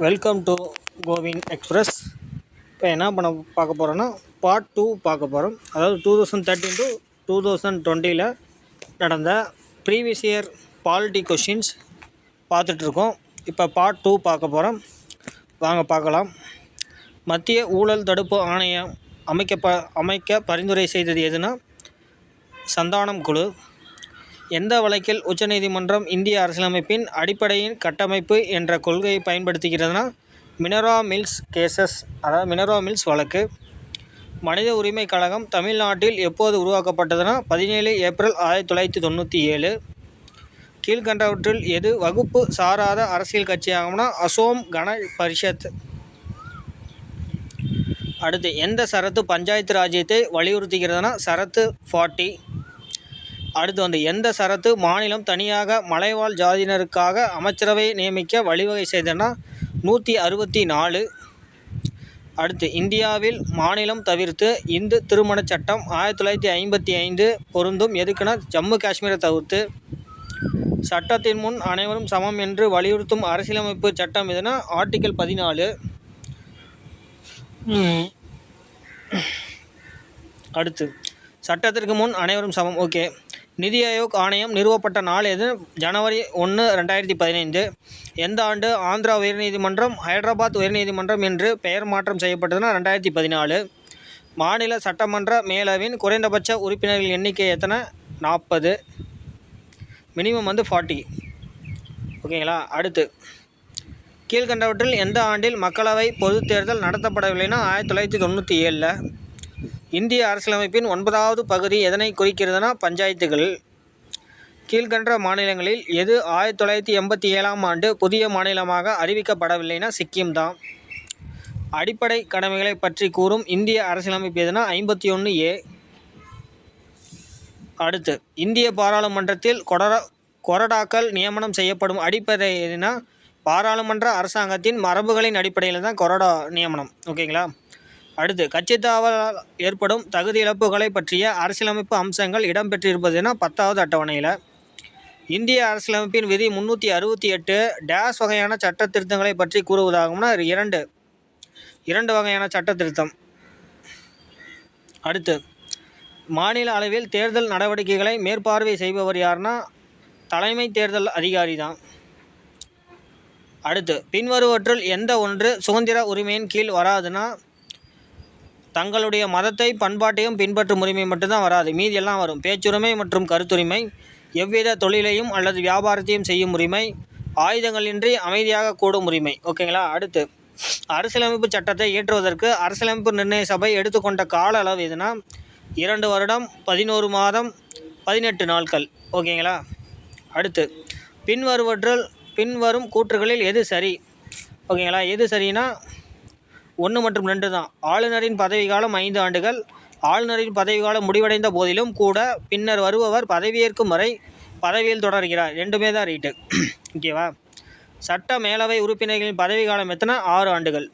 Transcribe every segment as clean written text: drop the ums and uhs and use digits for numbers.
Welcome to CoWIN express. இப்போ என்ன பார்க்க போகிறோன்னா பார்ட் 2 பார்க்க போகிறோம். அதாவது 2013 to 2020 நடந்த ப்ரீவியஸ் இயர் பாலிட்டி கொஷின்ஸ் பார்த்துட்ருக்கோம். இப்போ பார்ட் 2 பார்க்க போகிறோம். வாங்க பார்க்கலாம். மத்திய ஊழல் தடுப்பு ஆணையம் அமைக்க பரிந்துரை செய்தது எதுனா சந்தானம் குழு. எந்த வழக்கில் உச்சநீதிமன்றம் இந்திய அரசியலமைப்பின் அடிப்படையின் கட்டமைப்பு என்ற கொள்கையை பயன்படுத்துகிறதுனா மினரா மில்ஸ் கேசஸ், அதாவது மினரா மில்ஸ் வழக்கு. மனித உரிமை கழகம் தமிழ்நாட்டில் எப்போது உருவாக்கப்பட்டதுன்னா 17 ஏப்ரல் 1997. கீழ்கண்டவற்றில் எது வகுப்பு சாராத அரசியல் கட்சியாகும்னா அசோம் கண பரிஷத். அடுத்து, எந்த சரத்து பஞ்சாயத்து ராஜ்யத்தை வலியுறுத்துகிறதுனா சரத்து 40. அடுத்து எந்த சரத்து மாநிலம் தனியாக மலைவாழ் ஜாதியினருக்காக அமைச்சரவையை நியமிக்க வழிவகை செய்ததுன்னா 164. அடுத்து, இந்தியாவில் மாநிலம் தவிர்த்து இந்து திருமண சட்டம் 1955 பொருந்தும் எதுக்குன்னா ஜம்மு காஷ்மீரை தவிர்த்து. சட்டத்தின் முன் அனைவரும் சமம் என்று வலியுறுத்தும் அரசியலமைப்பு சட்டம் எதுனா ஆர்டிக்கல் 14. அடுத்து, சட்டத்திற்கு முன் அனைவரும் சமம். ஓகே. நிதி ஆயோக் ஆணையம் நிறுவப்பட்ட நாள் எது? ஜனவரி 1, 2015. எந்த ஆண்டு ஆந்திரா உயர்நீதிமன்றம் ஹைதராபாத் உயர்நீதிமன்றம் என்று பெயர் மாற்றம் செய்யப்பட்டதுன்னா 2014. மாநில சட்டமன்ற மேலவையின் குறைந்தபட்ச உறுப்பினர்கள் எண்ணிக்கை எத்தனை? 40. மினிமம் 40. ஓகேங்களா. அடுத்து, கீழ்கண்டவற்றில் எந்த ஆண்டில் மக்களவை பொதுத் தேர்தல் நடத்தப்படவில்லைன்னா 1997. இந்திய அரசியலமைப்பின் 9வது பகுதி எதனை குறிக்கிறதுனா பஞ்சாயத்துகள். கீழ்கண்ட மாநிலங்களில் எது 1987 ஆண்டு புதிய மாநிலமாக அறிவிக்கப்படவில்லைன்னா சிக்கிம் தான். அடிப்படை கடமைகளை பற்றி கூறும் இந்திய அரசியலமைப்பு எதுனா 51A. அடுத்து, இந்திய பாராளுமன்றத்தில் கொறடாக்கள் நியமனம் செய்யப்படும் அடிப்படை எதுனா பாராளுமன்ற அரசாங்கத்தின் மரபுகளின் அடிப்படையில் தான் கொறடா நியமனம். ஓகேங்களா. அடுத்து, கட்சித் தாவலால் ஏற்படும் தகுதி இழப்புகளை பற்றிய அரசியலமைப்பு அம்சங்கள் இடம்பெற்றிருப்பதுன்னா 10வது அட்டவணையில். இந்திய அரசியலமைப்பின் விதி 368 டேஸ் வகையான சட்ட திருத்தங்களை பற்றி கூறுவதாகும்னா இரண்டு வகையான சட்ட திருத்தம். அடுத்து, மாநில அளவில் தேர்தல் நடவடிக்கைகளை மேற்பார்வை செய்பவர் யாருன்னா தலைமை தேர்தல் அதிகாரி தான். அடுத்து, பின்வருவற்றுள் எந்த ஒன்று சுதந்திர உரிமையின் கீழ் வராதுன்னா தங்களுடைய மதத்தை பண்பாட்டையும் பின்பற்றும் உரிமை மட்டும்தான் வராது, மீதி எல்லாம் வரும். பேச்சுரிமை மற்றும் கருத்துரிமை, எவ்வித தொழிலையும் அல்லது வியாபாரத்தையும் செய்யும் உரிமை, ஆயுதங்களின்றி அமைதியாக கூடும் உரிமை. ஓகேங்களா. அடுத்து, அரசியலமைப்பு சட்டத்தை இயற்றுவதற்கு அரசியலமைப்பு நிர்ணய சபை எடுத்துக்கொண்ட கால அளவு எதுனா 2 வருடம் 11 மாதம் 18 நாட்கள். ஓகேங்களா. அடுத்து, பின்வரும் கூற்றுகளில் எது சரி? ஓகேங்களா. எது சரின்னா 1 மற்றும் 2 தான். ஆளுநரின் பதவிக்காலம் 5 ஆண்டுகள். ஆளுநரின் பதவிக்காலம் முடிவடைந்த போதிலும் கூட பின்னர் வருபவர் பதவியேற்கும் வரை பதவியில் தொடர்கிறார். 2மே தான் ரைட்டு. ஓகேவா. சட்ட மேலவை உறுப்பினர்களின் பதவிக்காலம் எத்தனை? 6 ஆண்டுகள்.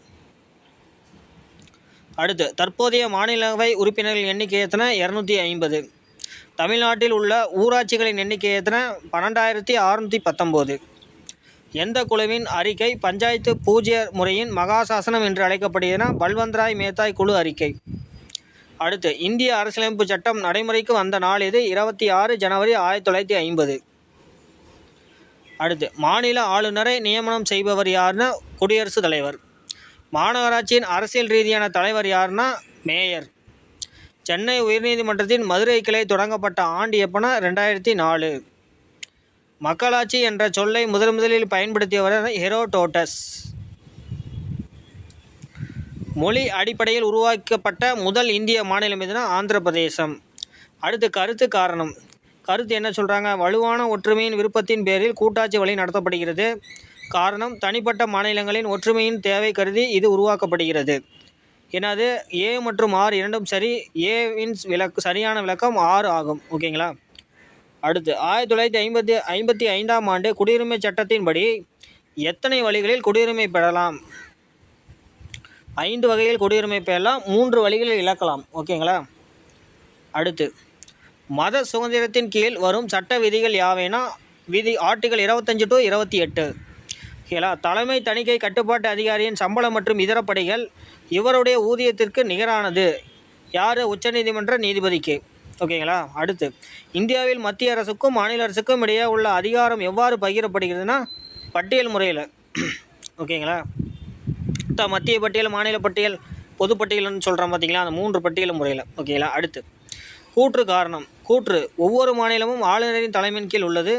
அடுத்து, தற்போதைய மாநிலவை உறுப்பினர்கள் எண்ணிக்கை எத்தனை? 250. தமிழ்நாட்டில் உள்ள ஊராட்சிகளின் எண்ணிக்கை எத்தனை? 12619. எந்த குழுவின் அறிக்கை பஞ்சாயத்து பூஜ்ய முறையின் மகாசாசனம் என்று அழைக்கப்படுகிறதுனா பல்வந்த்ராய் மேத்தாய் குழு அறிக்கை. அடுத்து, இந்திய அரசியலமைப்பு சட்டம் நடைமுறைக்கு வந்த நாள் எது? 26 ஜனவரி 1950. அடுத்து, மாநில ஆளுநரை நியமனம் செய்பவர் யாருன்னா குடியரசுத் தலைவர். மாநகராட்சியின் அரசியல் ரீதியான தலைவர் யாருன்னா மேயர். சென்னை உயர்நீதிமன்றத்தின் மதுரை கிளை தொடங்கப்பட்ட ஆண்டு எப்போனா 2004. மக்களாட்சி என்ற சொல்லை முதலில் பயன்படுத்தியவர் ஹெரோடோட்டஸ். மொழி அடிப்படையில் உருவாக்கப்பட்ட முதல் இந்திய மாநிலம் எதுனா ஆந்திர பிரதேசம். அடுத்து, கருத்து காரணம். கருத்து என்ன சொல்கிறாங்க? வலுவான ஒற்றுமையின் விருப்பத்தின் பேரில் கூட்டாட்சி வழி நடத்தப்படுகிறது. காரணம், தனிப்பட்ட மாநிலங்களின் ஒற்றுமையின் தேவை கருதி இது உருவாக்கப்படுகிறது. என்னது? A மற்றும் R இரண்டும் சரி. ஏவின் சரியான விளக்கம் R ஆகும். ஓகேங்களா. அடுத்து, 1955 ஆண்டு குடியுரிமை சட்டத்தின்படி எத்தனை வழிகளில் குடியுரிமை பெறலாம்? 5 வகையில் குடியுரிமை பெறலாம், 3 வழிகளில் இழக்கலாம். ஓகேங்களா. அடுத்து, மத சுதந்திரத்தின் கீழ் வரும் சட்ட விதிகள் யாவைனா ஆர்டிக்கல் 25 to 28. ஓகேங்களா. தலைமை தணிக்கை கட்டுப்பாட்டு அதிகாரியின் சம்பளம் மற்றும் இதர படிகள் இவருடைய ஊதியத்திற்கு நிகரானது. யார்? உச்சநீதிமன்ற நீதிபதிக்கு. ஓகேங்களா. அடுத்து, இந்தியாவில் மத்திய அரசுக்கும் மாநில அரசுக்கும் இடையே உள்ள அதிகாரம் எவ்வாறு பகிரப்படுகிறதுனா பட்டியல் முறையில். ஓகேங்களா. மத்திய பட்டியல், மாநில பட்டியல், பொது பட்டியல்னு சொல்கிறோம் பார்த்தீங்களா, அந்த 3 பட்டியல் முறையில். ஓகேங்களா. அடுத்து, கூற்று காரணம். கூற்று: ஒவ்வொரு மாநிலமும் ஆளுநரின் தலைமையின் கீழ் உள்ளது.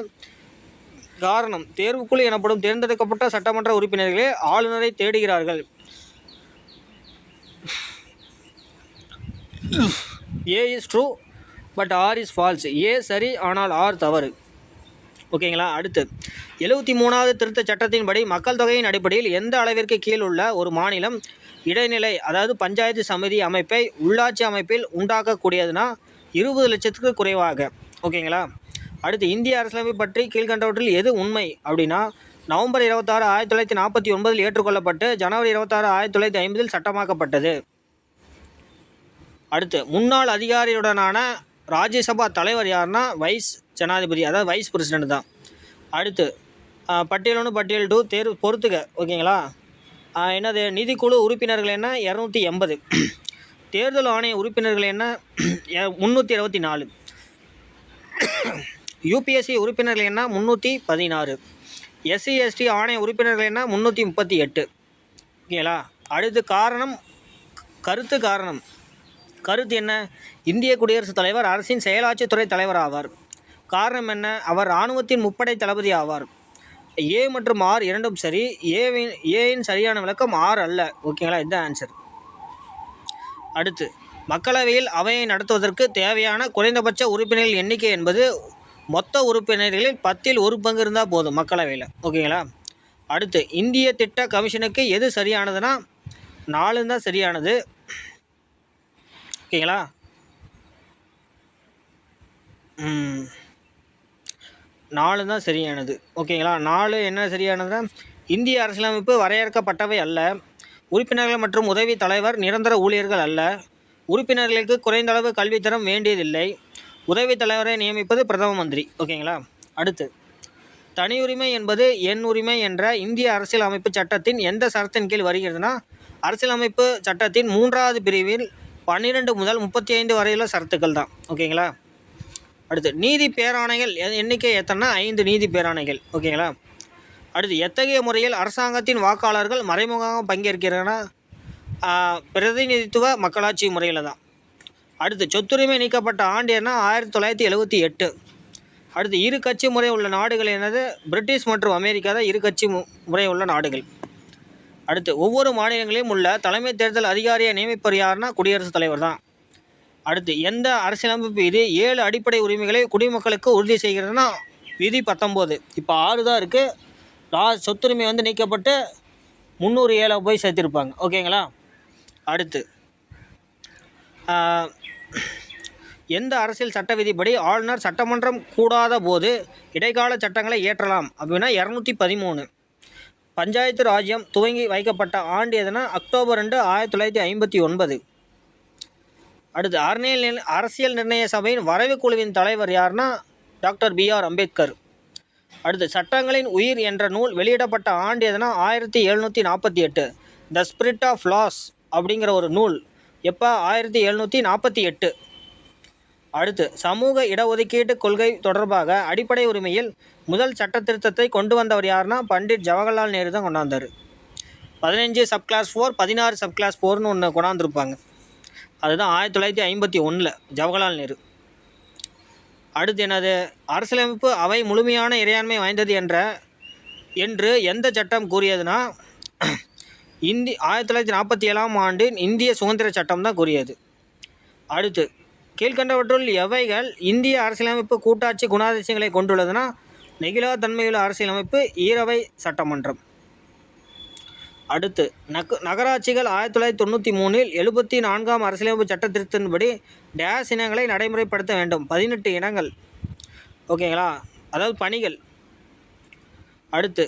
காரணம்: தேர்வுக்குழு எனப்படும் தேர்ந்தெடுக்கப்பட்ட சட்டமன்ற உறுப்பினர்களே ஆளுநரை தேடுகிறார்கள். A is true but R is false. A சரி ஆனால் ஆர் தவறு. ஓகேங்களா. அடுத்து, 73வது திருத்த சட்டத்தின்படி மக்கள் தொகையின் அடிப்படையில் எந்த அளவிற்கு கீழ் உள்ள ஒரு மாநிலம் இடைநிலை, அதாவது பஞ்சாயத்து சமிதி அமைப்பை உள்ளாட்சி அமைப்பில் உண்டாக்கக்கூடியதுனா 20 லட்சத்துக்கு குறைவாக. ஓகேங்களா. அடுத்து, இந்திய அரசியலமைப்பு பற்றி கீழ்கண்டவற்றில் எது உண்மை அப்படின்னா, நவம்பர் 26, 1949 ஏற்றுக்கொள்ளப்பட்டு ஜனவரி 26, 1950 சட்டமாக்கப்பட்டது. அடுத்து, முன்னாள் அதிகாரியுடனான ராஜ்யசபா தலைவர் யாருன்னா வைஸ் ஜனாதிபதி, அதாவது வைஸ் பிரசிடென்ட் தான். அடுத்து, பட்டியல் 1 பட்டியல் 2 தேர்வு பொறுத்துக்க. ஓகேங்களா. என்னது? நிதிக்குழு உறுப்பினர்கள் என்ன? 280. தேர்தல் ஆணைய உறுப்பினர்கள் என்ன? 324. யூபிஎஸ்சி உறுப்பினர்கள் என்ன? 316. எஸ்சி எஸ்டி ஆணைய உறுப்பினர்கள் என்ன? 338. ஓகேங்களா. அடுத்து, காரணம். கருத்து. காரணம் கருத்து என்ன? இந்திய குடியரசுத் தலைவர் அரசின் செயலாட்சித்துறை தலைவர் ஆவார். காரணம் என்ன? அவர் இராணுவத்தின் முப்படை தளபதி ஆவார். ஏ மற்றும் ஆர் இரண்டும் சரி. ஏயின் சரியான விளக்கம் ஆர் அல்ல. ஓகேங்களா. இதுதான் ஆன்சர். அடுத்து, மக்களவையில் அவையை நடத்துவதற்கு தேவையான குறைந்தபட்ச உறுப்பினர்கள் எண்ணிக்கை என்பது மொத்த உறுப்பினர்களில் 10ல் 1 பங்கு இருந்தால் போதும் மக்களவையில். ஓகேங்களா. அடுத்து, இந்திய திட்ட கமிஷனுக்கு எது சரியானதுன்னா 4 தான் சரியானது. ஓகேங்களா. 4 தான் சரியானது. ஓகேங்களா. 4 என்ன சரியானதுன்னா, இந்திய அரசியலமைப்பு வரையறுக்கப்பட்டவை அல்ல. உறுப்பினர்கள் மற்றும் உதவி தலைவர் நிரந்தர ஊழியர்கள் அல்ல. உறுப்பினர்களுக்கு குறைந்தளவு கல்வித்தரம் வேண்டியதில்லை. உதவி தலைவரை நியமிப்பது பிரதம மந்திரி. ஓகேங்களா. அடுத்து, தனியுரிமை என்பது என் உரிமை என்ற இந்திய அரசியலமைப்பு சட்டத்தின் எந்த சரத்தின் கீழ் வருகிறதுனா, அரசியலமைப்பு சட்டத்தின் 3வது பிரிவில் 12 முதல் 35 வரையுள்ள சரத்துக்கள் தான். ஓகேங்களா. அடுத்து, நீதி பேராணைகள் எண்ணிக்கை எத்தனை? 5 நீதி பேராணைகள். ஓகேங்களா. அடுத்து, எத்தகைய முறையில் அரசாங்கத்தின் வாக்காளர்கள் மறைமுகமாக பங்கேற்கிறாங்கன்னா பிரதிநிதித்துவ மக்களாட்சி முறையில் தான். அடுத்து, சொத்துரிமை நீக்கப்பட்ட ஆண்டு என்ன? 1978. அடுத்து, இரு கட்சி முறை உள்ள நாடுகள் என்னது? பிரிட்டிஷ் மற்றும் அமெரிக்கா தான் இரு கட்சி முறை உள்ள நாடுகள். அடுத்து, ஒவ்வொரு மாநிலங்களிலும் உள்ள தலைமை தேர்தல் அதிகாரியை நியமிப்பவர் யாருன்னா குடியரசுத் தலைவர் தான். அடுத்து, எந்த அரசியலமைப்பு விதி 7 அடிப்படை உரிமைகளை குடிமக்களுக்கு உறுதி செய்கிறதுனா விதி 19. இப்போ 6 தான் இருக்குது. சொத்துரிமை நீக்கப்பட்டு 307 போய் சேர்த்திருப்பாங்க. ஓகேங்களா. அடுத்து, எந்த அரசியல் சட்ட விதிப்படி ஆளுநர் சட்டமன்றம் கூடாத போது இடைக்கால சட்டங்களை இயற்றலாம் அப்படின்னா 213. பஞ்சாயத்து ராஜ்யம் துவங்கி வைக்கப்பட்ட ஆண்டு எதுனா அக்டோபர் 2, 1959. அடுத்து, அரசியல் நிர்ணய சபையின் வரைவு குழுவின் தலைவர் யாருன்னா டாக்டர் B.R. அம்பேத்கர். அடுத்து, சட்டங்களின் உயிர் என்ற நூல் வெளியிடப்பட்ட ஆண்டு எதுனா 1748. த ஸ்பிரிட் ஆஃப் லாஸ் அப்படிங்கிற ஒரு நூல் எப்போ? 1748. அடுத்து, சமூக இடஒதுக்கீட்டு கொள்கை தொடர்பாக அடிப்படை உரிமையில் முதல் சட்ட திருத்தத்தை கொண்டு வந்தவர் யாருன்னா பண்டிட் ஜவஹர்லால் நேரு தான் கொண்டாந்தார். 15 சப்கிளாஸ் 4, 16 சப்கிளாஸ் 4ன்னு ஒன்று கொண்டாந்துருப்பாங்க. அதுதான் 1951 ஜவஹர்லால் நேரு. அடுத்து என்னது? அரசியலமைப்பு அவை முழுமையான இறையாண்மை வாய்ந்தது என்று எந்த சட்டம் கூறியதுன்னா 1947ஆம் ஆண்டின் இந்திய சுதந்திர சட்டம் தான் கூறியது. அடுத்து, கீழ்கண்டவற்றுள் எவைகள் இந்திய அரசியலமைப்பு கூட்டாட்சி குணாதிசயங்களை கொண்டுள்ளதுன்னா நெகிழா தன்மையுள்ள அரசியலமைப்பு, ஈரவை சட்டமன்றம். அடுத்து, நகராட்சிகள் 1993இல் 74ஆம் அரசியலமைப்பு சட்ட திருத்தத்தின்படி டேஸ் இனங்களை நடைமுறைப்படுத்த வேண்டும். 18 இனங்கள். ஓகேங்களா. அதாவது பணிகள். அடுத்து,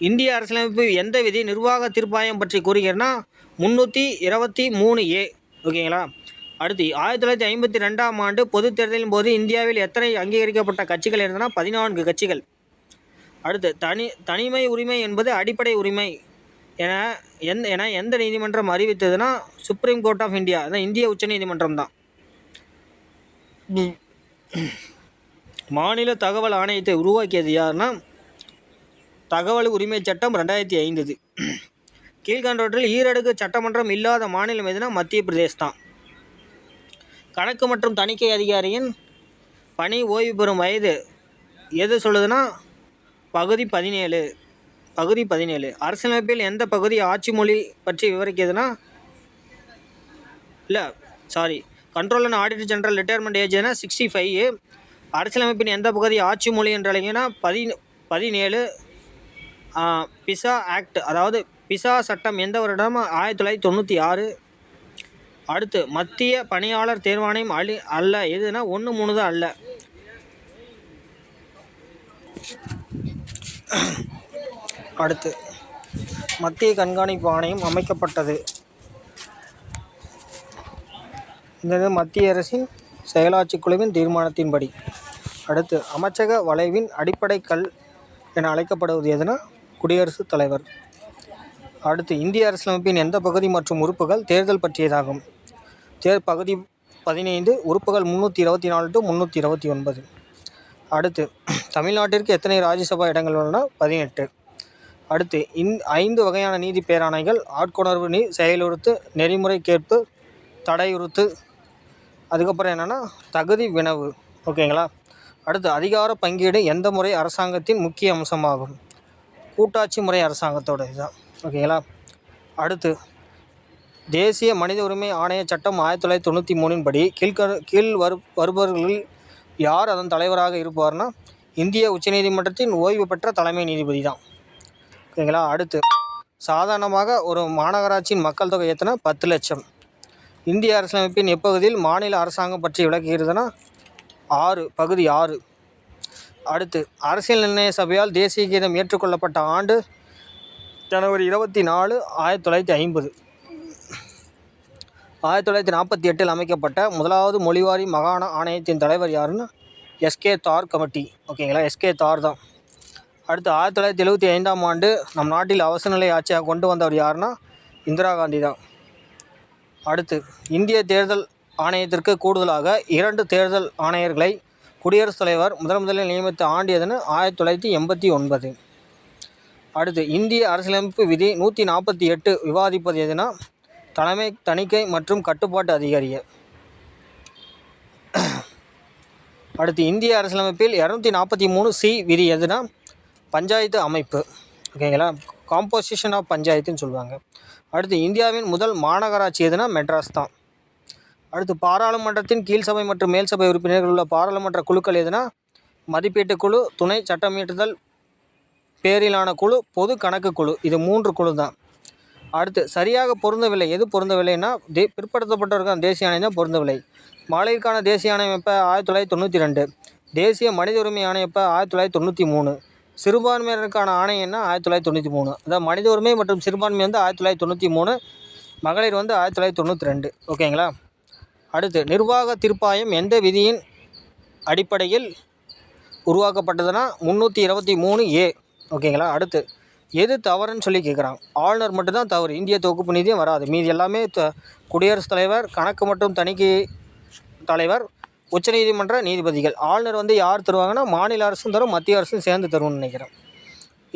இந்திய அரசியலமைப்பு எந்த விதி நிர்வாக தீர்ப்பாயம் பற்றி கூறுகிறதுனா 323A. ஓகேங்களா. அடுத்து, 1952ஆம் ஆண்டு பொது தேர்தலின் போது இந்தியாவில் எத்தனை அங்கீகரிக்கப்பட்ட கட்சிகள் இருந்ததுன்னா 14 கட்சிகள். அடுத்து தனிமை உரிமை என்பது அடிப்படை உரிமை என எந்த நீதிமன்றம் அறிவித்ததுன்னா சுப்ரீம் கோர்ட் ஆஃப் இந்தியா, அதான் இந்திய உச்சநீதிமன்றம் தான். மாநில தகவல் ஆணையத்தை உருவாக்கியது யாருன்னா தகவல் உரிமை சட்டம் 2005. கீழ்கண்டவற்றில் ஈரடுக்கு சட்டமன்றம் இல்லாத மாநிலம் எதுனா மத்திய பிரதேஷ் தான். கணக்கு மற்றும் தணிக்கை அதிகாரியின் பணி ஓய்வு பெறும் வயது எது சொல்லுதுன்னா பகுதி 17. அரசியலமைப்பில் எந்த பகுதி ஆட்சி மொழி பற்றி விவரிக்கிறதுனா control and auditor general retirement ஏஜ்னா 65. அரசியலமைப்பின் எந்த பகுதி ஆட்சி மொழி என்று அழைங்கன்னா 17. பிசா ஆக்ட், அதாவது பிசா சட்டம் எந்த வருடம் 1996. அடுத்து மத்திய பணியாளர் தேர்வாணையம் அல்ல எதுனா 1-3 தான் அல்ல. அடுத்து மத்திய கண்காணிப்பு ஆணையம் அமைக்கப்பட்டது. இந்த மத்திய அரசின் செயலாட்சி குழுவின் தீர்மானத்தின்படி. அடுத்து அமைச்சக வளைவின் அடிப்படை கல் என அழைக்கப்படுவது எதுனா குடியரசுத் தலைவர். அடுத்து இந்திய அரசியலமைப்பின் எந்த பகுதி மற்றும் உறுப்புகள் தேர்தல் பற்றியதாகும்? பகுதி 15, உறுப்புகள் 324 to 329. அடுத்து தமிழ்நாட்டிற்கு எத்தனை ராஜ்யசபா இடங்கள் உள்ளன? 18. அடுத்து 5 வகையான நீதி பேராணைகள்: ஆட்கொணர்வு, செயலுறுத்து, நெறிமுறை கேட்பு, தடையுறுத்து, அதுக்கப்புறம் என்னென்னா தகுதி வினவு. ஓகேங்களா? அடுத்து அதிகார பங்கீடு எந்த முறை அரசாங்கத்தின் முக்கிய அம்சமாகும்? கூட்டாட்சி முறை அரசாங்கத்தோட இதுதான். ஓகேங்களா? அடுத்து தேசிய மனித உரிமை ஆணைய சட்டம் 1993 படி கீழ் வருபவர்களில் யார் அதன் தலைவராக இருப்பார்னா இந்திய உச்சநீதிமன்றத்தின் ஓய்வு பெற்ற தலைமை நீதிபதி தான். ஓகேங்களா? அடுத்து சாதாரணமாக ஒரு மாநகராட்சியின் மக்கள் தொகை எத்தனை? 10 லட்சம். இந்திய அரசியலமைப்பின் எப்பகுதியில் மாநில அரசாங்கம் பற்றி விளக்குகிறதுனா பகுதி 6. அடுத்து அரசியல் நிர்ணய சபையால் தேசிய கீதம் ஏற்றுக்கொள்ளப்பட்ட ஆண்டு ஜனவரி 24, 1950. 1948 அமைக்கப்பட்ட முதலாவது மொழிவாரி மாகாண ஆணையத்தின் தலைவர் யாருன்னா எஸ்கே தார் கமிட்டி. ஓகேங்களா? எஸ்கே தார் தான். அடுத்து 1975 ஆண்டு நம் நாட்டில் அவசரநிலை ஆட்சியாக கொண்டு வந்தவர் யாருன்னா இந்திரா காந்தி தான். அடுத்து இந்திய தேர்தல் ஆணையத்திற்கு கூடுதலாக 2 தேர்தல் ஆணையர்களை குடியரசுத் தலைவர் முதலில் நியமித்த ஆண்டு எதுன்னு 1989. அடுத்து இந்திய அரசியலமைப்பு விதி 148 விவாதிப்பது எதுனா தலைமை தணிக்கை மற்றும் கட்டுப்பாட்டு அதிகாரியை. அடுத்து இந்திய அரசியலமைப்பில் 243C விதி எதுனா பஞ்சாயத்து அமைப்பு. ஓகேங்களா? காம்போசிஷன் ஆஃப் பஞ்சாயத்துன்னு சொல்லுவாங்க. அடுத்து இந்தியாவின் முதல் மாநகராட்சி எதுனா மெட்ராஸ் தான். அடுத்து பாராளுமன்றத்தின் கீழ் சபை மற்றும் மேல் சபை உறுப்பினர்கள் உள்ள பாராளுமன்ற குழுக்கள் எதுனா மதிப்பீட்டு குழு, துணை சட்டமியற்றுதல் பேரிலான குழு, பொது கணக்கு குழு. இது 3 குழு தான். அடுத்து சரியாக பொருந்தவில்லை எது பொருந்தவில்லைன்னா பிற்படுத்தப்பட்டவருக்கான தேசிய ஆணையம் தான் பொருந்தவில்லை. மகளிருக்கான தேசிய ஆணையம் எப்போ? 1992. தேசிய மனித உரிமை ஆணையம் எப்போ? 1993. சிறுபான்மையினருக்கான ஆணையம்னா 1993. அதாவது மனித உரிமை மற்றும் சிறுபான்மை 1993, மகளிர் 1992. ஓகேங்களா? அடுத்து நிர்வாக தீர்ப்பாயம் எந்த விதியின் அடிப்படையில் உருவாக்கப்பட்டதுன்னா 323A. ஓகேங்களா? அடுத்து எது தவறுன்னு சொல்லி கேட்குறாங்க. ஆளுநர் மட்டும்தான் தவறு, இந்திய தொகுப்பு நிதியம் வராது. மீதி எல்லாமே குடியரசுத் தலைவர், கணக்கு மற்றும் தணிக்கை தலைவர், உச்சநீதிமன்ற நீதிபதிகள். ஆளுநர் யார் தருவாங்கன்னா மாநில அரசும் தரும், மத்திய அரசும் சேர்ந்து தரும்னு நினைக்கிறேன்.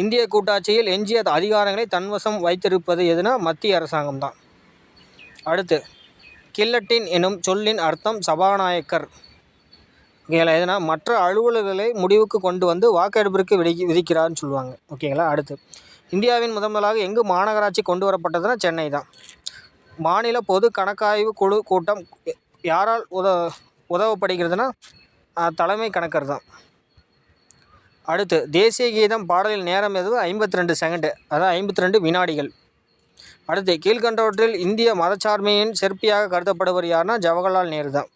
இந்திய கூட்டாட்சியில் எஞ்சிய அதிகாரங்களை தன்வசம் வைத்திருப்பது எதுனா மத்திய அரசாங்கம் தான். அடுத்து கில்லட்டின் எனும் சொல்லின் அர்த்தம் சபாநாயகர். ஓகேங்களா? எதுனா மற்ற அலுவலர்களை முடிவுக்கு கொண்டு வந்து வாக்கெடுப்பிற்கு விதிக்கிறார்னு சொல்லுவாங்க. ஓகேங்களா? அடுத்து இந்தியாவின் முதலாக எங்கு மாநகராட்சி கொண்டு வரப்பட்டதுன்னா சென்னை தான். மாநில பொது கணக்காய்வு குழு கூட்டம் யாரால் உதவப்படுகிறதுனா தலைமை கணக்கர் தான். அடுத்து தேசிய கீதம் பாடலில் நேரம் எது? 52 செகண்டு, அதாவது 52 வினாடிகள். அடுத்து கீழ்கண்டவற்றில் இந்திய மதச்சார்மையின் சிற்பியாக கருதப்படுவர் யாருன்னா ஜவஹர்லால் நேரு தான்.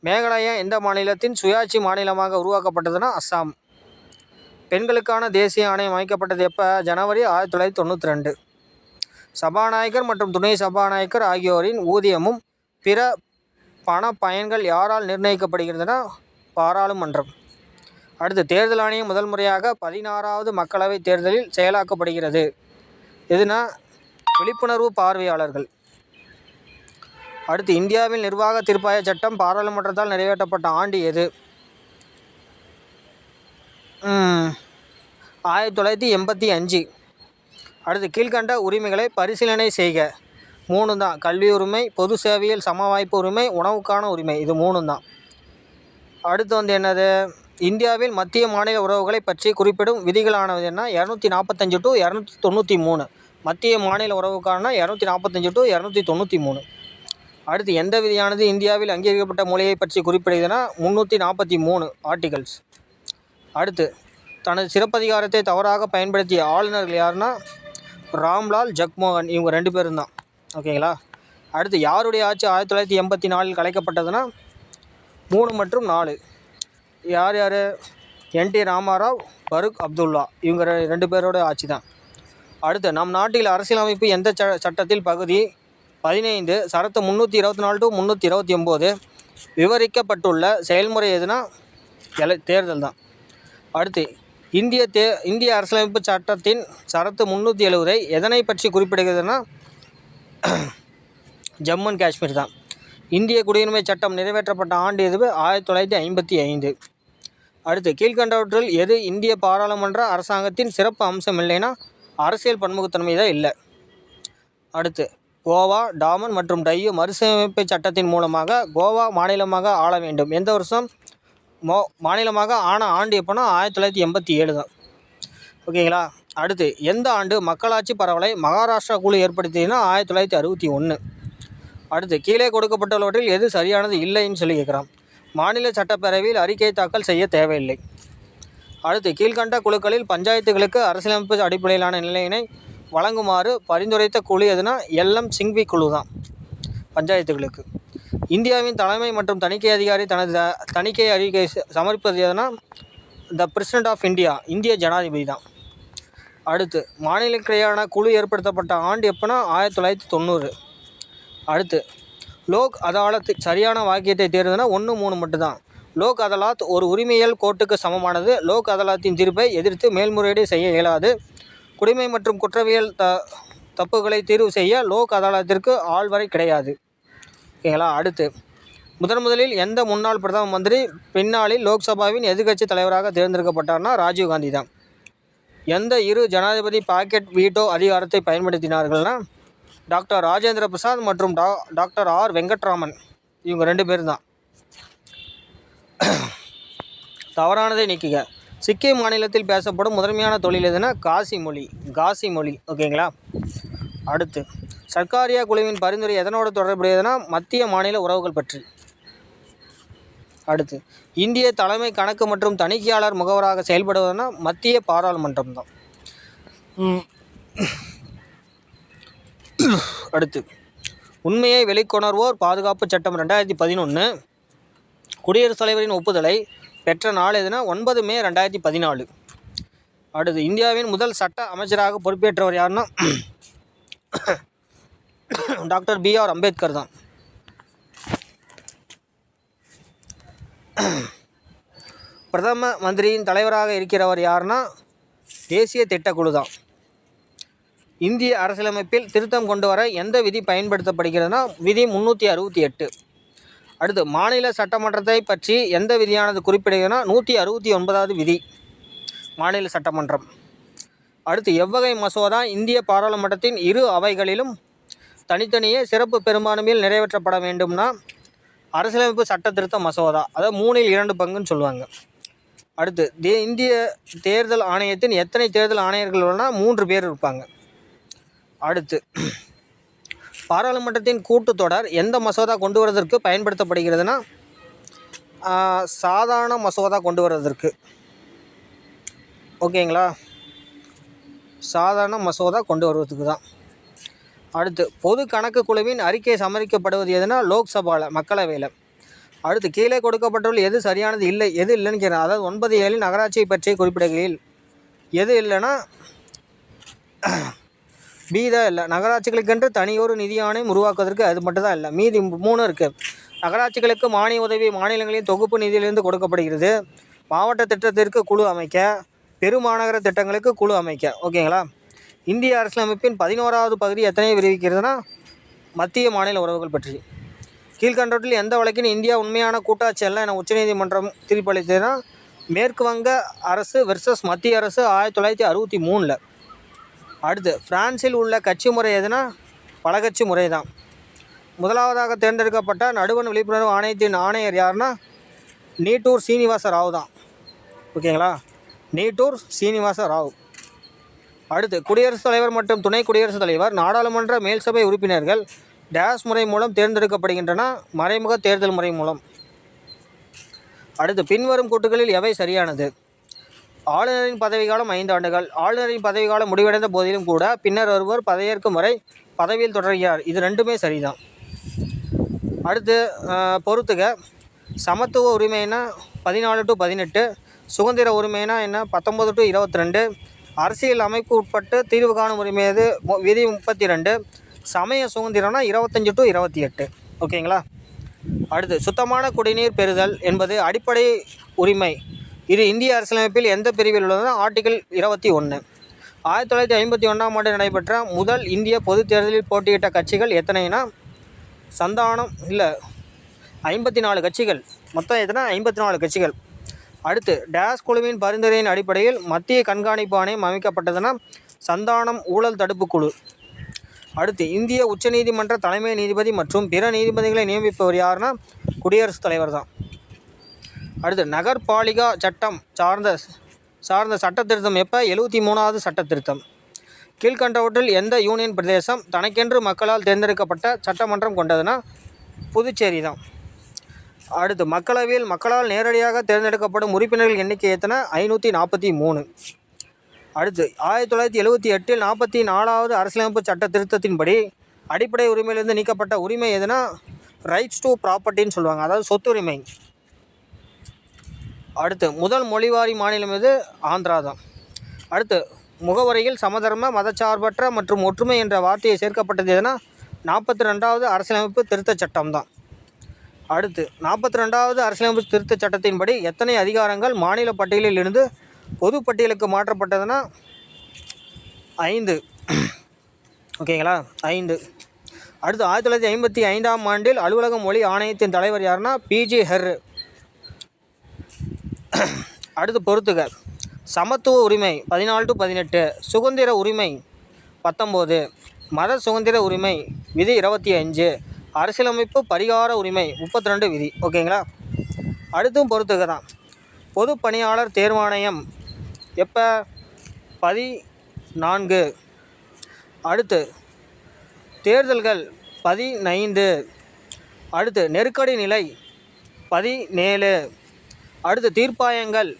மேகாலயா எந்த மாநிலத்தின் சுயாட்சி மாநிலமாக உருவாக்கப்பட்டதுன்னா அஸ்ஸாம். பெண்களுக்கான தேசிய ஆணையம் அமைக்கப்பட்டது எப்போ? ஜனவரி 1992. சபாநாயகர் மற்றும் துணை சபாநாயகர் ஆகியோரின் ஊதியமும் பிற பண பயன்கள் யாரால் நிர்ணயிக்கப்படுகிறதுனா பாராளுமன்றம். அடுத்து தேர்தல் ஆணையம் முதல் முறையாக 16வது மக்களவைத் தேர்தலில் செயலாக்கப்படுகிறது. எதுனா விழிப்புணர்வு பார்வையாளர்கள். அடுத்து இந்தியாவில் நிர்வாக தீர்ப்பாய சட்டம் பாராளுமன்றத்தால் நிறைவேற்றப்பட்ட ஆண்டு எது? 1985. அடுத்து கீழ்கண்ட உரிமைகளை பரிசீலனை செய்க. 3 தான். கல்வி உரிமை, பொது சேவையில் சம வாய்ப்பு உரிமை, உணவுக்கான உரிமை. இது 3 தான். அடுத்து என்னது? இந்தியாவில் மத்திய மாநில உறவுகளை பற்றி குறிப்பிடும் விதிகளானது என்ன? 245 to 293. மத்திய மாநில உறவுக்கான 245 to 293. அடுத்து எந்த விதியானது இந்தியாவில் அங்கீகரிக்கப்பட்ட மொழியை பற்றி குறிப்பிடுகிறதுனா 343 ஆர்டிகல்ஸ். அடுத்து தனது சிறப்பதிகாரத்தை தவறாக பயன்படுத்திய ஆளுநர்கள் யாருன்னா ராம்லால் ஜக்மோகன். இவங்க 2 பேரும் தான். ஓகேங்களா? அடுத்து யாருடைய ஆட்சி 1984 கலைக்கப்பட்டதுன்னா 3 மற்றும் 4. யார் யார்? என்டி ராமாராவ், பரூக் அப்துல்லா. இவங்க 2 பேரோட ஆட்சி தான். அடுத்து நம் நாட்டில் அரசியலமைப்பு எந்த சட்டத்தில் பகுதி 15 சரத்து 324 to 329 விவரிக்கப்பட்டுள்ள செயல்முறை எதுனா தேர்தல் தான். அடுத்து இந்திய அரசியலமைப்பு சட்டத்தின் சரத்து 370 எதனை பற்றி குறிப்பிடுகிறதுனா ஜம்மு அண்ட் காஷ்மீர் தான். இந்திய குடியுரிமை சட்டம் நிறைவேற்றப்பட்ட ஆண்டு எது? 1955. அடுத்து கீழ்கண்டவற்றில் எது இந்திய பாராளுமன்ற அரசாங்கத்தின் சிறப்பு அம்சம் இல்லைன்னா அரசியல் பன்முகத்தன்மை தான் இல்லை. அடுத்து கோவா, டாமன் மற்றும் டையூ மறுசீரமைப்பு சட்டத்தின் மூலமாக கோவா மாநிலமாக ஆள வேண்டும். எந்த வருஷம் மாநிலமாக ஆன ஆண்டு எப்போனா 1987 தான். ஓகேங்களா? அடுத்து எந்த ஆண்டு மக்களாட்சி பரவலை மகாராஷ்டிரா குழு ஏற்படுத்தினா 1961. அடுத்து கீழே கொடுக்கப்பட்டுள்ளவற்றில் எது சரியானது இல்லைன்னு சொல்லி கேட்குறான். மாநில சட்டப்பேரவையில் அறிக்கை தாக்கல் செய்ய தேவையில்லை. அடுத்து கீழ்கண்ட குழுக்களில் பஞ்சாயத்துகளுக்கு அரசியலமைப்பு அடிப்படையிலான நிலையினை வழங்குமாறு பரிந்துரைத்த குழு எதுனா LM சிங்வி குழு தான் பஞ்சாயத்துகளுக்கு. இந்தியாவின் தலைமை மற்றும் தணிக்கை அதிகாரி தனது தணிக்கை அறிக்கை சமர்ப்பிப்பது எதுனா பிரசிடென்ட் ஆஃப் இந்தியா, இந்திய ஜனாதிபதி தான். அடுத்து மாநிலங்களுக்கிடையான குழு ஏற்படுத்தப்பட்ட ஆண்டு எப்போனா 1990. அடுத்து லோக் அதாலத் சரியான வாக்கியத்தை தேர்வுனா 1, 3 மட்டும்தான். லோக் அதாலத் ஒரு உரிமையியல் கோர்ட்டுக்கு சமமானது. லோக் அதாலத்தின் தீர்ப்பை எதிர்த்து மேல்முறையீடு செய்ய இயலாது. குடிமை மற்றும் குற்றவியல் தப்புகளை தீர்வு செய்ய லோக் அதாலத்திற்கு ஆள்வரை கிடையாது. ஓகேங்களா? அடுத்து முதலில் எந்த முன்னாள் பிரதம மந்திரி பின்னாளில் லோக்சபாவின் எதிர்க்கட்சி தலைவராக தேர்ந்தெடுக்கப்பட்டார்னா ராஜீவ்காந்தி தான். எந்த 2 ஜனாதிபதி பாக்கெட் வீட்டோ அதிகாரத்தை பயன்படுத்தினார்கள்னா டாக்டர் ராஜேந்திர பிரசாத் மற்றும் டாக்டர் R வெங்கட்ராமன். இவங்க 2 பேர் தான். தவறானதை நீக்குக. சிக்கிம் மாநிலத்தில் பேசப்படும் முதன்மையான தொழில் எதுனா காசி மொழி. ஓகேங்களா? அடுத்து சர்க்காரியா குழுவின் பரிந்துரை எதனோடு தொடர்புடையதுனா மத்திய மாநில உறவுகள் பற்றி. அடுத்து இந்திய தலைமை கணக்கு மற்றும் தணிக்கையாளர் முகவராக செயல்படுவதுனா மத்திய பாராளுமன்றம் தான். அடுத்து உண்மையை வெளிக்கொணர்வோர் பாதுகாப்பு சட்டம் 2011 குடியரசுத் தலைவரின் ஒப்புதலை பெற்ற நாள் எதுனா 9 மே 2014. அடுத்து இந்தியாவின் முதல் சட்ட அமைச்சராக பொறுப்பேற்றவர் யாருன்னா டாக்டர் BR அம்பேத்கர் தான். பிரதம மந்திரியின் தலைவராக இருக்கிறவர் யாருன்னா தேசிய திட்டக்குழு தான். இந்திய அரசியலமைப்பில் திருத்தம் கொண்டு வர எந்த விதி பயன்படுத்தப்படுகிறதுனா விதி 368. அடுத்து மாநில சட்டமன்றத்தை பற்றி எந்த விதியானது குறிப்பிடுகிறதுனா 169வது விதி மாநில சட்டமன்றம். அடுத்து எவ்வகை மசோதா இந்திய பாராளுமன்றத்தின் 2 அவைகளிலும் தனித்தனியே சிறப்பு பெரும்பான்மையில் நிறைவேற்றப்பட வேண்டும்னா அரசியலமைப்பு சட்ட திருத்த மசோதா, அதாவது 3ல் 2 பங்குன்னு சொல்லுவாங்க. அடுத்து இந்திய தேர்தல் ஆணையத்தின் எத்தனை தேர்தல் ஆணையர்கள் உள்ளனா 3 பேர் இருப்பாங்க. அடுத்து பாராளுமன்றத்தின் கூட்டுத்தொடர் எந்த மசோதா கொண்டு வருவதற்கு பயன்படுத்தப்படுகிறதுனா சாதாரண மசோதா கொண்டு வருவதற்கு. ஓகேங்களா? சாதாரண மசோதா கொண்டு வருவதற்கு தான். அடுத்து பொது கணக்கு குழுவின் அறிக்கை சமர்ப்பிக்கப்படுவது எதுனா லோக்சபாவில், மக்களவையில். அடுத்து கீழே கொடுக்கப்பட்டுள்ள எது சரியானது இல்லை, எது இல்லைன்னு கேட்குறேன். அதாவது 9 நகராட்சியை பற்றி குறிப்பிடுகையில் எது இல்லைன்னா B தான் இல்லை. நகராட்சிகளுக்கென்று தனியொரு நிதி ஆணையம் உருவாக்குவதற்கு அது மட்டும் தான் இல்லை. மீதி 3 இருக்குது. நகராட்சிகளுக்கு மானிய உதவி மாநிலங்களின் தொகுப்பு நிதியிலிருந்து கொடுக்கப்படுகிறது. மாவட்ட திட்டத்திற்கு குழு அமைக்க, பெருமாநகர திட்டங்களுக்கு குழு அமைக்க. ஓகேங்களா. இந்திய அரசியலமைப்பின் 11வது பகுதி எத்தனை விரிவிக்கிறதுனா மத்திய மாநில உறவுகள் பற்றி. கீழ்கண்டவற்றில் எந்த வழக்கின் இந்தியா உண்மையான கூட்டாட்சி அல்ல என உச்சநீதிமன்றம் தீர்ப்பளித்ததுன்னா மேற்கு வங்க அரசு வெர்சஸ் மத்திய அரசு 1963. அடுத்து பிரான்சில் உள்ள கட்சி முறை எதுனா பலகட்சி முறை தான். முதலாவதாக தேர்ந்தெடுக்கப்பட்ட நடுவண் விழிப்புணர்வு ஆணையத்தின் ஆணையர் யாருன்னா நீட்டூர் சீனிவாச ராவ் தான். ஓகேங்களா, நீட்டூர் சீனிவாச ராவ். அடுத்து குடியரசுத் தலைவர் மற்றும் துணை குடியரசுத் தலைவர் நாடாளுமன்ற மேல்சபை உறுப்பினர்கள் டேஸ் முறை மூலம் தேர்ந்தெடுக்கப்படுகின்றன, மறைமுக தேர்தல் முறை மூலம். அடுத்து பின்வரும் கூற்றுகளில் எவை சரியானது? ஆளுநரின் பதவிக்காலம் 5 ஆண்டுகள். ஆளுநரின் பதவிக்காலம் முடிவடைந்த போதிலும் கூட பின்னர் ஒருவர் பதவியேற்கும் வரை பதவியில் தொடர்கிறார். இது ரெண்டுமே சரிதான். அடுத்து பொறுத்துக. சமத்துவ உரிமைனா 14 to 18, சுதந்திர உரிமைனா என்ன 19 to 22, அரசியல் அமைப்பு உட்பட்டு தீர்வு காணும் உரிமை எது விதி 32, சமய சுதந்திரம்னா 25 to 28. ஓகேங்களா. அடுத்து சுத்தமான குடிநீர் பெறுதல் என்பது அடிப்படை உரிமை. இது இந்திய அரசியலமைப்பில் எந்த பிரிவில் உள்ளதுன்னா ஆர்டிகிள் 21. 1951ஆம் ஆண்டு நடைபெற்ற முதல் இந்திய பொதுத் தேர்தலில் போட்டியிட்ட கட்சிகள் எத்தனைனா சந்தானம் இல்லை 54 கட்சிகள். மொத்தம் எத்தனை 54 கட்சிகள். அடுத்து டேஸ் குழுவின் பரிந்துரையின் அடிப்படையில் மத்திய கண்காணிப்பு ஆணையம் அமைக்கப்பட்டதுன்னா சந்தானம் ஊழல் தடுப்பு குழு. அடுத்து இந்திய உச்சநீதிமன்ற தலைமை நீதிபதி மற்றும் பிற நீதிபதிகளை நியமிப்பவர் யாருன்னா குடியரசுத் தலைவர் தான். அடுத்து நகர்பாலிகா சட்டம் சார்ந்த சட்ட திருத்தம் எப்போ 73வது சட்ட திருத்தம். கீழ்கண்டவற்றில் எந்த யூனியன் பிரதேசம் தனக்கென்று மக்களால் தேர்ந்தெடுக்கப்பட்ட சட்டமன்றம் கொண்டதுன்னா புதுச்சேரி தான். அடுத்து மக்களவையில் மக்களால் நேரடியாக தேர்ந்தெடுக்கப்படும் உறுப்பினர்கள் எண்ணிக்கை எத்தனை 543. அடுத்து 1978 44வது அரசியலமைப்பு சட்ட திருத்தத்தின்படி அடிப்படை உரிமையிலிருந்து நீக்கப்பட்ட உரிமை எதுனா ரைட்ஸ் டு ப்ராப்பர்ட்டின்னு சொல்லுவாங்க, அதாவது சொத்துரிமை. அடுத்து முதல் மொழிவாரி மாநிலம் எது ஆந்திரா தான். அடுத்து முகவரியில் சமதர்ம மதச்சார்பற்ற மற்றும் ஒற்றுமை என்ற வார்த்தையை சேர்க்கப்பட்டது எதுனா 42வது அரசியலமைப்பு திருத்தச் சட்டம் தான். அடுத்து 42வது அரசியலமைப்பு திருத்தச் சட்டத்தின்படி எத்தனை அதிகாரங்கள் மாநில பட்டியலில் இருந்து பொது பட்டியலுக்கு மாற்றப்பட்டதுன்னா 5. ஓகேங்களா, 5. அடுத்து 1955ஆம் ஆண்டில் அலுவலக மொழி ஆணையத்தின் தலைவர் யாருன்னா பிஜி ஹெர். அடுத்து பொறுத்துக. சமத்துவ உரிமை 14 to 18, சுதந்திர உரிமை 19, மத சுதந்திர உரிமை விதி 25, அரசியலமைப்பு பரிகார உரிமை 32 விதி. ஓகேங்களா. அடுத்தும் பொறுத்துக தான். பொது பணியாளர் தேர்வாணையம் எப்போ 14. அடுத்து தேர்தல்கள் 15. அடுத்து நெருக்கடி நிலை 17. அடுத்து தீர்ப்பாயங்கள்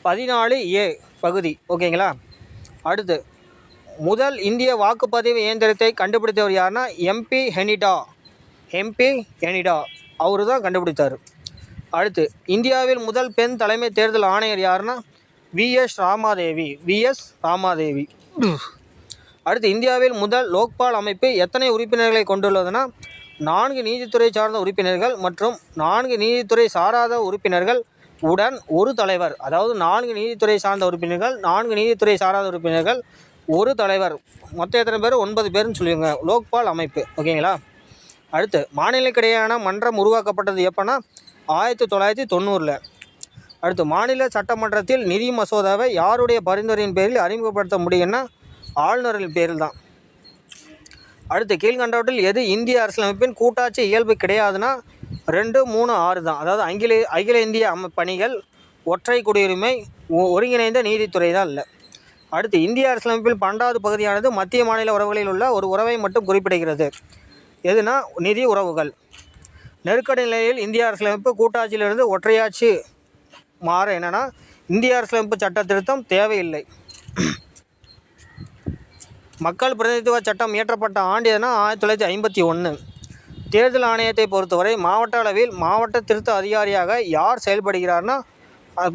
14A பகுதி. ஓகேங்களா. அடுத்து முதல் இந்திய வாக்குப்பதிவு இயந்திரத்தை கண்டுபிடித்தவர் யாருன்னா எம்பி ஹெனிடா அவரு தான் கண்டுபிடித்தார். அடுத்து இந்தியாவில் முதல் பெண் தலைமை தேர்தல் ஆணையர் யாருன்னா விஎஸ் ராமாதேவி. அடுத்து இந்தியாவில் முதல் லோக்பால் அமைப்பு எத்தனை உறுப்பினர்களை கொண்டுள்ளதுன்னா 4 நீதித்துறை சார்ந்த உறுப்பினர்கள் மற்றும் 4 நீதித்துறை சாராத உறுப்பினர்கள் உடன் ஒரு தலைவர். அதாவது 4 நீதித்துறை சார்ந்த உறுப்பினர்கள், 4 நீதித்துறை சாராத உறுப்பினர்கள், ஒரு தலைவர். மொத்தம் எத்தனை பேர் 9 பேர்னு சொல்லுவாங்க லோக்பால் அமைப்பு. ஓகேங்களா. அடுத்து மாநிலக்கிடையான மன்றம் உருவாக்கப்பட்டது எப்போனா 1990. அடுத்து மாநில சட்டமன்றத்தில் நிதி மசோதாவை யாருடைய பரிந்துரையின் பேரில் அறிமுகப்படுத்த முடியும்னா ஆளுநரின் பேரில் தான். அடுத்து கீழ்கண்டவற்றில் எது இந்திய அரசியலமைப்பின் கூட்டாட்சி இயல்பு கிடையாதுன்னா 2, 3, 6 தான். அதாவது அகில இந்திய பணிகள், ஒற்றை குடியுரிமை, ஒருங்கிணைந்த நீதித்துறை தான் இல்லை. அடுத்து இந்திய அரசியலமைப்பில் 12வது பகுதியானது மத்திய மாநில உறவுகளில் உள்ள ஒரு உறவை மட்டும் குறிப்பிடுகிறது. எதுனா நிதி உறவுகள். நெருக்கடி நிலையில் இந்திய அரசியலமைப்பு கூட்டாட்சியிலிருந்து ஒற்றையாட்சி மாற என்னென்னா இந்திய அரசியலமைப்பு சட்ட திருத்தம் தேவையில்லை. மக்கள் பிரதிநிதித்துவ சட்டம் இயற்றப்பட்ட ஆண்டு எதுனா 1951. தேர்தல் ஆணையத்தை பொறுத்தவரை மாவட்ட அளவில் மாவட்ட திருத்த அதிகாரியாக யார் செயல்படுகிறார்னா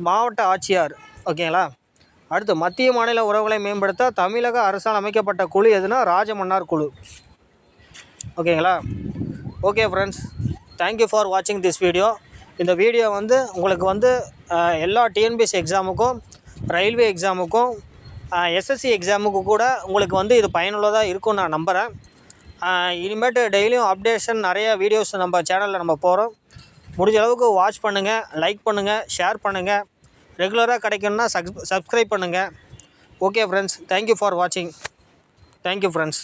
மாவட்ட ஆட்சியார். ஓகேங்களா. அடுத்து மத்திய மாநில உறவுகளை மேம்படுத்த தமிழக அரசால் அமைக்கப்பட்ட குழு எதுனா ராஜமன்னார் குழு. ஓகேங்களா. ஓகே ஃப்ரெண்ட்ஸ், தேங்க்யூ ஃபார் வாட்சிங் திஸ் வீடியோ. இந்த வீடியோ உங்களுக்கு எல்லா டிஎன்பிஎஸ்சி எக்ஸாமுக்கும், ரயில்வே எக்ஸாமுக்கும், எஸ்எஸ்சி எக்ஸாமுக்கு கூட உங்களுக்கு வந்து இது பயனுள்ளதாக இருக்கும்னு நான் நம்புகிறேன். இனிமேட்டு டெய்லியும் அப்டேஷன் நிறைய வீடியோஸ் நம்ம சேனலில் நம்ம போகிறோம். முடிஞ்ச அளவுக்கு வாட்ச் பண்ணுங்கள், லைக் பண்ணுங்கள், ஷேர் பண்ணுங்கள். ரெகுலராக கிடைக்கணுன்னா சப்ஸ்கிரைப் பண்ணுங்கள். ஓகே ஃப்ரெண்ட்ஸ், தேங்க்யூ ஃபார் வாட்சிங். Thank you friends.